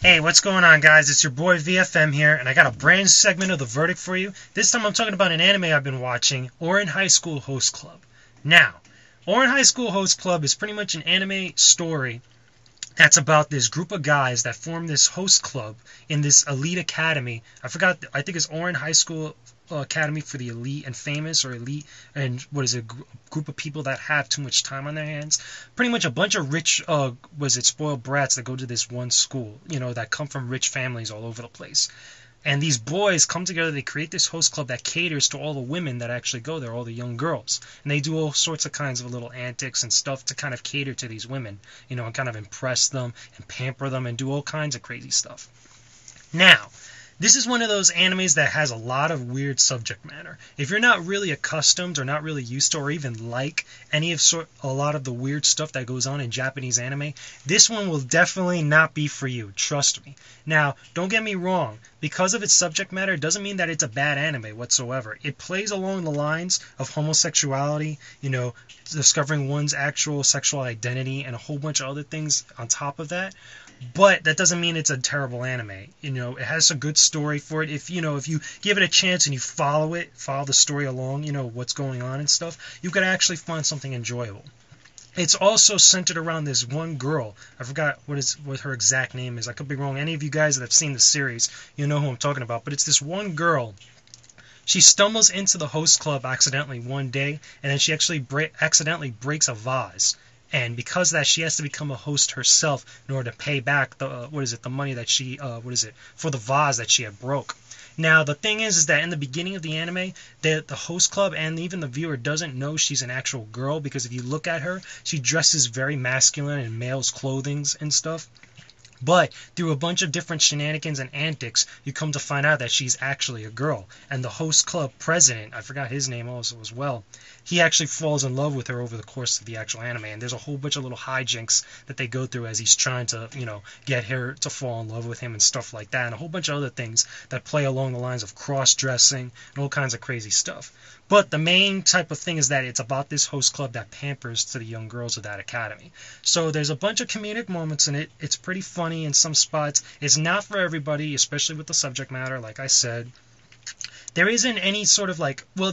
Hey, what's going on, guys? It's your boy VFM here, and I got a brand new segment of The Verdict for you. This time I'm talking about an anime I've been watching, Ouran Highschool Host Club. Now, Ouran Highschool Host Club is pretty much an anime story that's about this group of guys that form this host club in this elite academy. I think it's Ouran High School Academy for the elite and famous, or elite and group of people that have too much time on their hands. Pretty much a bunch of rich spoiled brats that go to this one school, that come from rich families all over the place. And these boys come together, they create this host club that caters to all the women that actually go there, all the young girls. And they do all sorts of kinds of little antics and stuff to kind of cater to these women, and kind of impress them and pamper them and do all kinds of crazy stuff. Now, this is one of those animes that has a lot of weird subject matter. If you're not really accustomed or not really used to or even like a lot of the weird stuff that goes on in Japanese anime, this one will definitely not be for you. Trust me. Now, don't get me wrong. Because of its subject matter, it doesn't mean that it's a bad anime whatsoever. It plays along the lines of homosexuality, discovering one's actual sexual identity and a whole bunch of other things on top of that. But that doesn't mean it's a terrible anime. It has a good story for it. If you give it a chance and you follow the story along, what's going on and stuff, you could actually find something enjoyable. It's also centered around this one girl. I forgot what her exact name is. I could be wrong. Any of you guys that have seen the series, you know who I'm talking about. But it's this one girl. She stumbles into the host club accidentally one day, and then she actually accidentally breaks a vase. And because of that, she has to become a host herself in order to pay back the money that she for the vase that she had broke. Now, the thing is that in the beginning of the anime, the host club and even the viewer doesn't know she's an actual girl, because if you look at her, she dresses very masculine in male's clothing and stuff. But through a bunch of different shenanigans and antics, you come to find out that she's actually a girl. And the host club president, I forgot his name also as well, he actually falls in love with her over the course of the actual anime. And there's a whole bunch of little hijinks that they go through as he's trying to, get her to fall in love with him and stuff like that. And a whole bunch of other things that play along the lines of cross-dressing and all kinds of crazy stuff. But the main type of thing is that it's about this host club that pampers to the young girls of that academy. So there's a bunch of comedic moments in it. It's pretty funny in some spots. It's not for everybody, especially with the subject matter, like I said. There isn't any sort of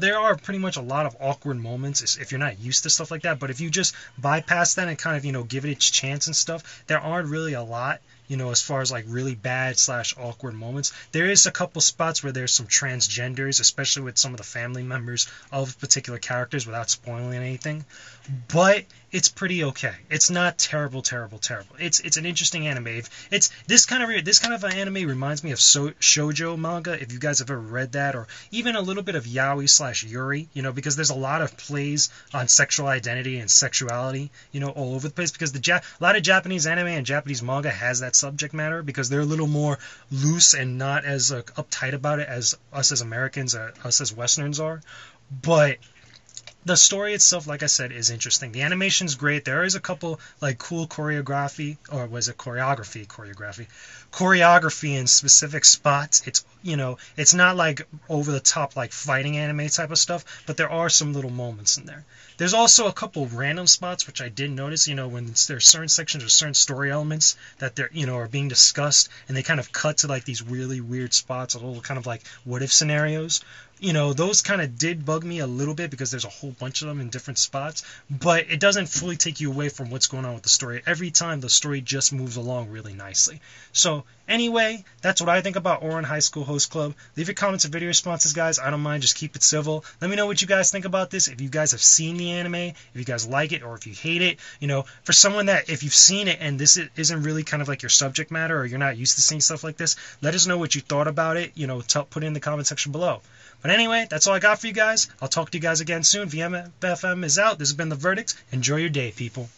there are pretty much a lot of awkward moments if you're not used to stuff like that. But if you just bypass that and kind of, give it its chance and stuff, there aren't really a lot, as far as really bad / awkward moments. There is a couple spots where there's some transgenders, especially with some of the family members of particular characters, without spoiling anything. But it's pretty okay. It's not terrible. It's an interesting anime. It's this kind of an anime reminds me of shoujo manga, if you guys have ever read that, or even a little bit of yaoi / yuri, because there's a lot of plays on sexual identity and sexuality, all over the place, because a lot of Japanese anime and Japanese manga has that subject matter, because they're a little more loose and not as uptight about it as us as Americans, us as Westerners are. But the story itself, like I said, is interesting. The animation's great. There is a couple cool choreography in specific spots. It's not over the top fighting anime type of stuff, but there are some little moments in there. There's also a couple random spots which I did notice, when there's certain sections or certain story elements that they're are being discussed, and they kind of cut to these really weird spots, a little kind of what if scenarios. Those kind of did bug me a little bit, because there's a whole bunch of them in different spots, but it doesn't fully take you away from what's going on with the story. Every time the story just moves along really nicely. So anyway, that's what I think about Ouran Highschool Host Club. Leave your comments and video responses, guys. I don't mind, just keep it civil. Let me know what you guys think about this. If you guys have seen the anime, if you guys like it, or if you hate it. For someone that, if you've seen it and this isn't really kind of your subject matter, or you're not used to seeing stuff like this, let us know what you thought about it. Put it in the comment section below. But anyway, that's all I got for you guys. I'll talk to you guys again soon. VFM is out. This has been The Verdict. Enjoy your day, people.